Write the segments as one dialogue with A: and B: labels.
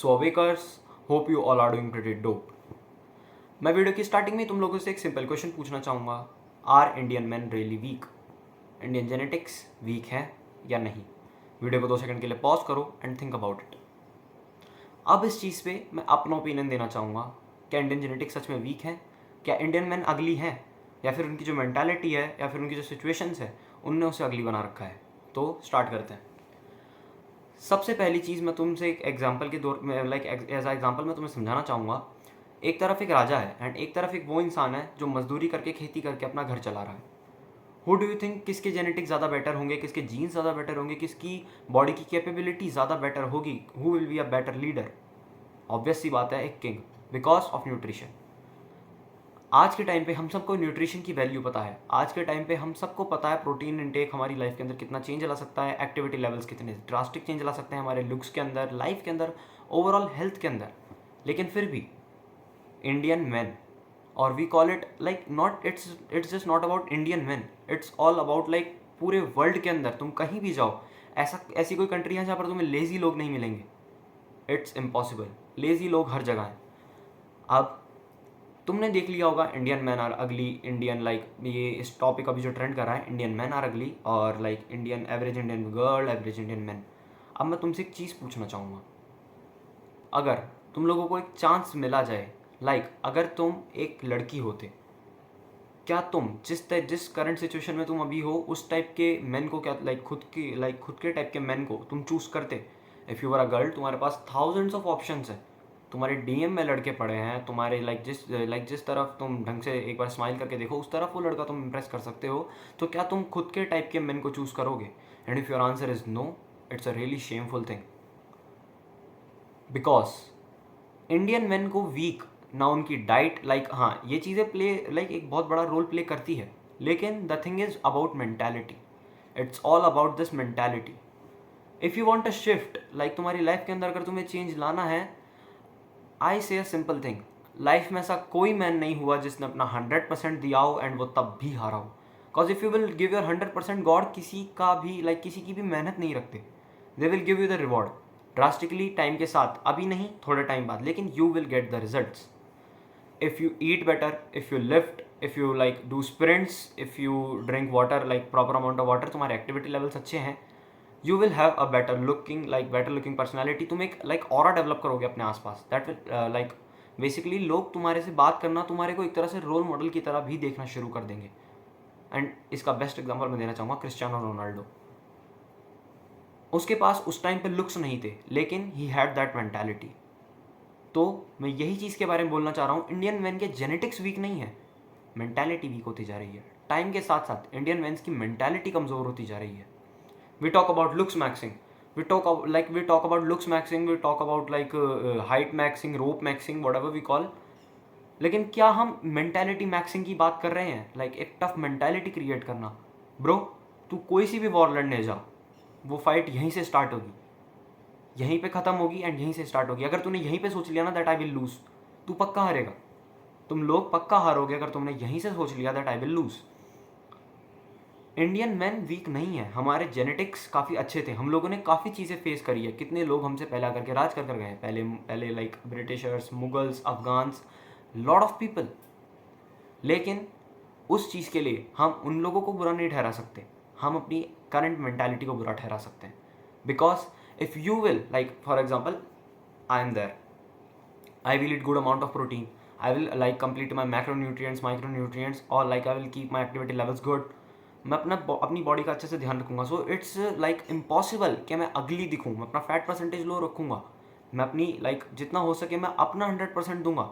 A: So awakers, hope you all are doing pretty dope. मैं video की starting में तुम लोगों से एक सिंपल क्वेश्चन पूछना चाहूँगा, are Indian man really weak? Indian genetics weak है या नहीं? वीडियो को 2 सेकंड के लिए पॉज करो एंड थिंक अबाउट इट। अब इस चीज़ पे मैं अपना ओपिनियन देना चाहूँगा, क्या इंडियन जेनेटिक्स सच में वीक है? क्या इंडियन मैन अगली हैं, या फिर उनकी जो मेंटालिटी है या फिर उनकी जो सिचुएशंस है उनने उसे अगली बना रखा है? तो स्टार्ट करते हैं। सबसे पहली चीज़ मैं तुमसे एक एग्जांपल के दौर में एज आ एग्जांपल मैं तुम्हें समझाना चाहूँगा। एक तरफ एक राजा है एंड एक तरफ एक वो इंसान है जो मजदूरी करके खेती करके अपना घर चला रहा है। हु डू यू थिंक किसके जेनेटिक्स ज़्यादा बेटर होंगे, किसके जीन्स ज़्यादा बेटर होंगे, किसकी बॉडी की कैपेबिलिटी ज़्यादा बेटर होगी? Who will be a better leader? Obvious सी बात है, एक किंग, बिकॉज ऑफ न्यूट्रिशन। आज के टाइम पे हम सबको न्यूट्रिशन की वैल्यू पता है। आज के टाइम पे हम सबको पता है प्रोटीन इंटेक हमारी लाइफ के अंदर कितना चेंज ला सकता है, एक्टिविटी लेवल्स कितने ड्रास्टिक चेंज ला सकते हैं हमारे लुक्स के अंदर, लाइफ के अंदर, ओवरऑल हेल्थ के अंदर। लेकिन फिर भी इंडियन मैन, और we call it like not, it's just not about Indian man, it's all about like पूरे वर्ल्ड के अंदर तुम कहीं भी जाओ, ऐसी कोई कंट्री है जहाँ पर तुम्हें लेजी लोग नहीं मिलेंगे? इट्स इम्पॉसिबल, लेजी लोग हर जगह हैं। अब तुमने देख लिया होगा Indian man are ugly, Indian like ये इस टॉपिक अभी जो ट्रेंड कर रहा है, इंडियन मैन आर अगली, और like Indian average Indian girl, average Indian man. अब मैं तुमसे एक चीज़ पूछना चाहूँगा, अगर तुम लोगों को एक चांस मिला जाए, लाइक अगर तुम एक लड़की होते, क्या तुम जिस करंट सिचुएशन में तुम अभी हो उस टाइप के मैन को, क्या खुद के टाइप के मैन को तुम चूज करते? If you are a girl, तुम्हारे पास थाउजेंड्स ऑफ ऑप्शंस हैं, तुम्हारे डीएम में लड़के पड़े हैं, तुम्हारे जिस तरफ तुम ढंग से एक बार स्माइल करके देखो उस तरफ वो लड़का तुम इंप्रेस कर सकते हो, तो क्या तुम खुद के टाइप के मैन को चूज करोगे? And if your answer is no, it's a really shameful thing, because Indian man को वीक ना उनकी डाइट, हाँ ये चीज़ें प्ले एक बहुत बड़ा रोल प्ले करती है, लेकिन the thing is about mentality. It's all about this mentality. If you want a shift, तुम्हारी लाइफ के अंदर अगर तुम्हें चेंज लाना है, आई से अ सिंपल थिंग, लाइफ में ऐसा कोई मैन नहीं हुआ जिसने अपना 100% दिया हो एंड वो तब भी हारा हो। Because if you will give your 100%, God किसी का भी किसी की भी मेहनत नहीं रखते। They will give you the reward drastically time के साथ, अभी नहीं थोड़े टाइम बाद, लेकिन you will get the results. if you eat better, if you lift, if you do sprints, if you drink water, proper amount of water, तुम्हारे activity levels अच्छे हैं, you will have a better looking personality। तुम एक aura develop करोगे अपने आसपास, that will basically लोग तुम्हारे से बात करना, तुम्हारे को एक तरह से रोल मॉडल की तरह भी देखना शुरू कर देंगे। एंड इसका बेस्ट एग्जांपल मैं देना चाहूँगा क्रिस्टियानो रोनाल्डो। उसके पास उस टाइम पे लुक्स नहीं थे, लेकिन ही हैड दैट मेंटालिटी। तो मैं यही चीज़ के बारे में बोलना चाह रहा हूँ, इंडियन मैन के जेनेटिक्स वीक नहीं है, मेंटालिटी वीक होती जा रही है। टाइम के साथ साथ इंडियन मैंस की मेंटालिटी कमज़ोर होती जा रही है। We talk about looks maxing, we talk about looks maxing, we talk about height maxing, rope maxing, whatever we call. लेकिन क्या हम मेंटालिटी मैक्सिंग की बात कर रहे हैं? एक टफ मेंटालिटी क्रिएट करना। ब्रो, तू कोई सी भी वॉर लड़ने जा, वो फाइट यहीं से स्टार्ट होगी, यहीं पे ख़त्म होगी एंड यहीं से स्टार्ट होगी। अगर तूने यहीं पे सोच लिया ना दैट आई विल लूज, तू पक्का हारेगा। तुम लोग पक्का हारोगे अगर तुमने यहीं से सोच लिया that I will lose. Indian man weak नहीं है, हमारे जेनेटिक्स काफ़ी अच्छे थे, हम लोगों ने काफ़ी चीज़ें फेस करी है। कितने लोग हमसे पहले आकर के राज कर कर गए, पहले पहले Britishers, Mughals, Afghans, lot of people. लेकिन उस चीज़ के लिए हम उन लोगों को बुरा नहीं ठहरा सकते, हम अपनी करंट मेंटालिटी को बुरा ठहरा सकते हैं। Because if you will, for example, I am there, I will eat good amount of protein, I will complete my macronutrients, micronutrients, or I will keep my activity levels good, मैं अपनी body का अच्छे से ध्यान रखूंगा। So it's impossible कि मैं अगली दिखूँ, मैं अपना फैट परसेंटेज लो रखूँगा, मैं अपनी जितना हो सके मैं अपना 100% दूंगा।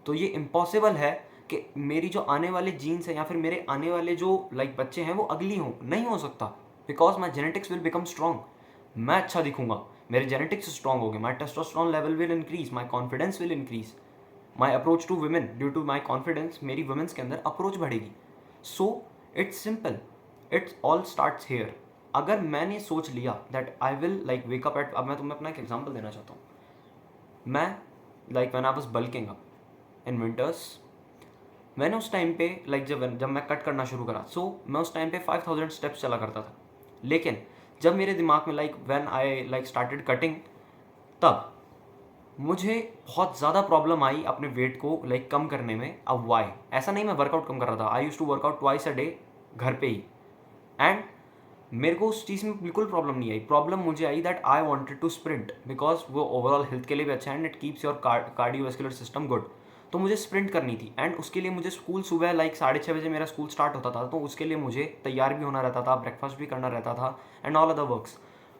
A: तो ये इम्पॉसिबल है कि मेरी जो आने वाले जीन्स हैं या फिर मेरे आने वाले जो बच्चे हैं वो अगली हों, नहीं हो सकता। Because my genetics will become strong, मैं अच्छा दिखूंगा, मेरे जेनेटिक्स स्ट्रॉन्ग हो गए, my testosterone level will increase, my confidence will increase, my approach to women, due to my confidence मेरी वुमेन्स के अंदर अप्रोच बढ़ेगी। So it's simple, it's all starts here. अगर मैंने सोच लिया that I will wake up at, अब मैं तुम्हें अपना एक एग्जाम्पल देना चाहता हूँ। मैं when I was bulking up in winters, मैंने उस टाइम पे जब मैं कट करना शुरू करा, मैं उस टाइम पे 5000 स्टेप्स चला करता था। लेकिन जब मेरे दिमाग में व्हेन आई स्टार्टेड कटिंग, तब मुझे बहुत ज़्यादा प्रॉब्लम आई अपने वेट को लाइक कम करने में। अब वाई, ऐसा नहीं मैं वर्कआउट कम कर रहा था, I use to work out twice a day घर पे ही, एंड मेरे को उस चीज़ में बिल्कुल प्रॉब्लम नहीं आई। प्रॉब्लम मुझे आई that I wanted to sprint, because वो ओवरऑल हेल्थ के लिए भी अच्छा है and it keeps your cardiovascular system good. तो मुझे स्प्रिंट करनी थी एंड उसके लिए मुझे स्कूल सुबह लाइक 6:30 बजे मेरा स्कूल स्टार्ट होता था, तो उसके लिए मुझे तैयार भी होना रहता था, ब्रेकफास्ट भी करना रहता था एंड ऑल अदर वर्क्स।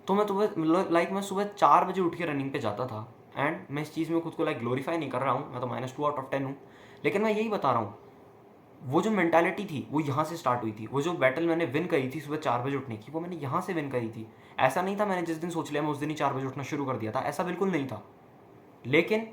A: तो मैं मैं सुबह 4 बजे उठ के रनिंग पे जाता था, एंड मैं इस चीज़ में खुद को लाइक ग्लोरीफाई नहीं कर रहा हूँ, मैं तो -2/10 हूँ, लेकिन मैं यही बता रहा हूँ वो जो मेंटालिटी थी वो यहाँ से स्टार्ट हुई थी। वो जो बैटल मैंने विन करी थी सुबह 4 बजे उठने की, वो मैंने यहाँ से विन करी थी। ऐसा नहीं था मैंने जिस दिन सोच लिया मैं उस दिन ही 4 बजे उठना शुरू कर दिया था, ऐसा बिल्कुल नहीं था। लेकिन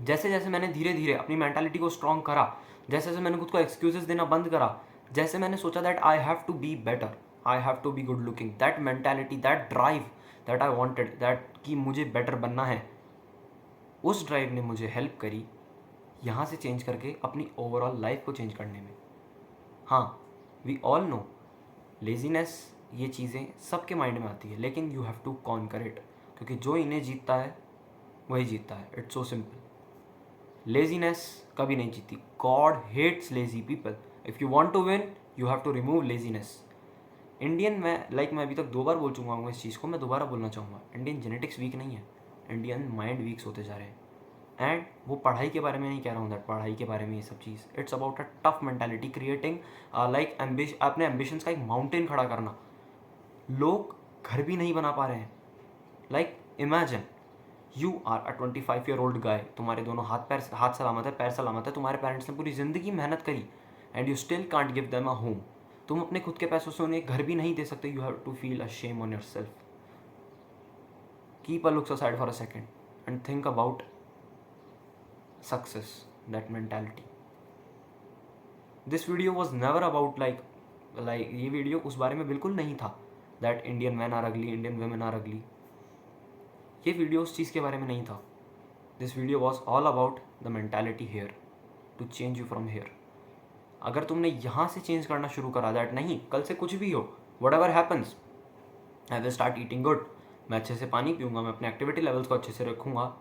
A: जैसे जैसे मैंने धीरे धीरे अपनी मेंटालिटी को स्ट्रॉन्ग करा, जैसे जैसे मैंने खुद को एक्सक्यूजेस देना बंद करा, जैसे मैंने सोचा that I have to be better, I have to be good looking, that mentality, that drive that I wanted, that कि मुझे बेटर बनना है, उस ड्राइव ने मुझे हेल्प करी यहाँ से चेंज करके अपनी ओवरऑल लाइफ को चेंज करने में। हाँ, वी ऑल नो लेजीनेस, ये चीज़ें सबके माइंड में आती है, लेकिन you have to conquer it, क्योंकि जो इन्हें जीतता है वही जीतता है। It's so simple. लेजीनेस कभी नहीं जीती। God hates lazy people. If you want to win you have to remove laziness. Indian मैं अभी तक 2 बार बोल चुका हूँ इस चीज़ को, मैं दोबारा बोलना चाहूँगा, इंडियन जेनेटिक्स वीक नहीं है, इंडियन माइंड वीक्स होते जा रहे हैं। एंड वो पढ़ाई के बारे में नहीं कह रहा हूँ दैट पढ़ाई के बारे में ये सब चीज़, it's about a tough mentality creating like अपने एम्बिशंस का एक माउंटेन खड़ा करना। लोग घर भी नहीं बना पा रहे हैं। Like imagine you are a 25-year-old guy, तुम्हारे दोनों हाथ सलामत है, पैर सलामत है, तुम्हारे पेरेंट्स ने पूरी ज़िंदगी मेहनत करी and you still can't give them a home. तुम अपने खुद के पैसों से उन्हें घर भी नहीं दे सकते। You have to feel a shame on yourself. Keep a looks aside for a second and think about success, that mentality. This video was never about like ये वीडियो उस बारे में बिल्कुल नहीं था that Indian men are ugly, Indian women are ugly. ये video उस चीज़ के बारे में नहीं था. This video was all about the mentality here to change you from here. अगर तुमने यहाँ से चेंज करना शुरू करा दैट नहीं, कल से कुछ भी हो, whatever happens, I will start eating good. मैं अच्छे से पानी पीऊँगा, मैं अपने एक्टिविटी लेवल्स को अच्छे से रखूँगा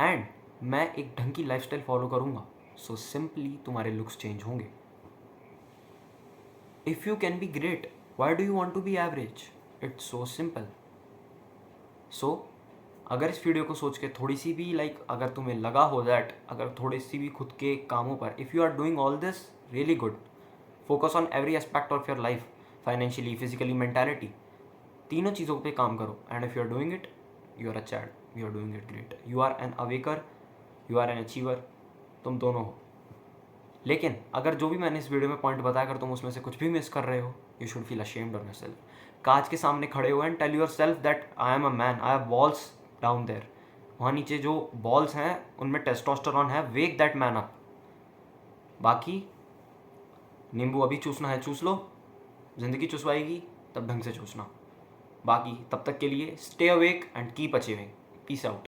A: एंड मैं एक ढंग की लाइफस्टाइल फॉलो करूँगा। सो सिंपली तुम्हारे लुक्स चेंज होंगे। If you can be great why do you want to be average? It's so simple. So अगर इस वीडियो को सोच के थोड़ी सी भी अगर तुम्हें लगा हो दैट अगर थोड़ी सी भी खुद के कामों पर, if you are doing all this really good, focus on every aspect of your life, financially, physically, mentality, तीनों चीज़ों पे काम करो and if you are doing it, you are a child, you are doing it great, you are an awaker, you are an achiever, तुम दोनों हो। लेकिन अगर जो भी मैंने इस वीडियो में पॉइंट बताया अगर तुम उसमें से कुछ भी मिस कर रहे हो, you should feel ashamed of yourself. कांच के सामने खड़े हो and tell yourself that I am a man, I have balls down there. वहाँ नीचे जो बॉल्स हैं उनमें टेस्टोस्टेरोन है, वेक दैट मैन अप। बाकी नींबू अभी चूसना है चूस लो, ज़िंदगी चुसवाएगी तब ढंग से चूसना। बाकी तब तक के लिए stay awake and keep achieving. Peace out.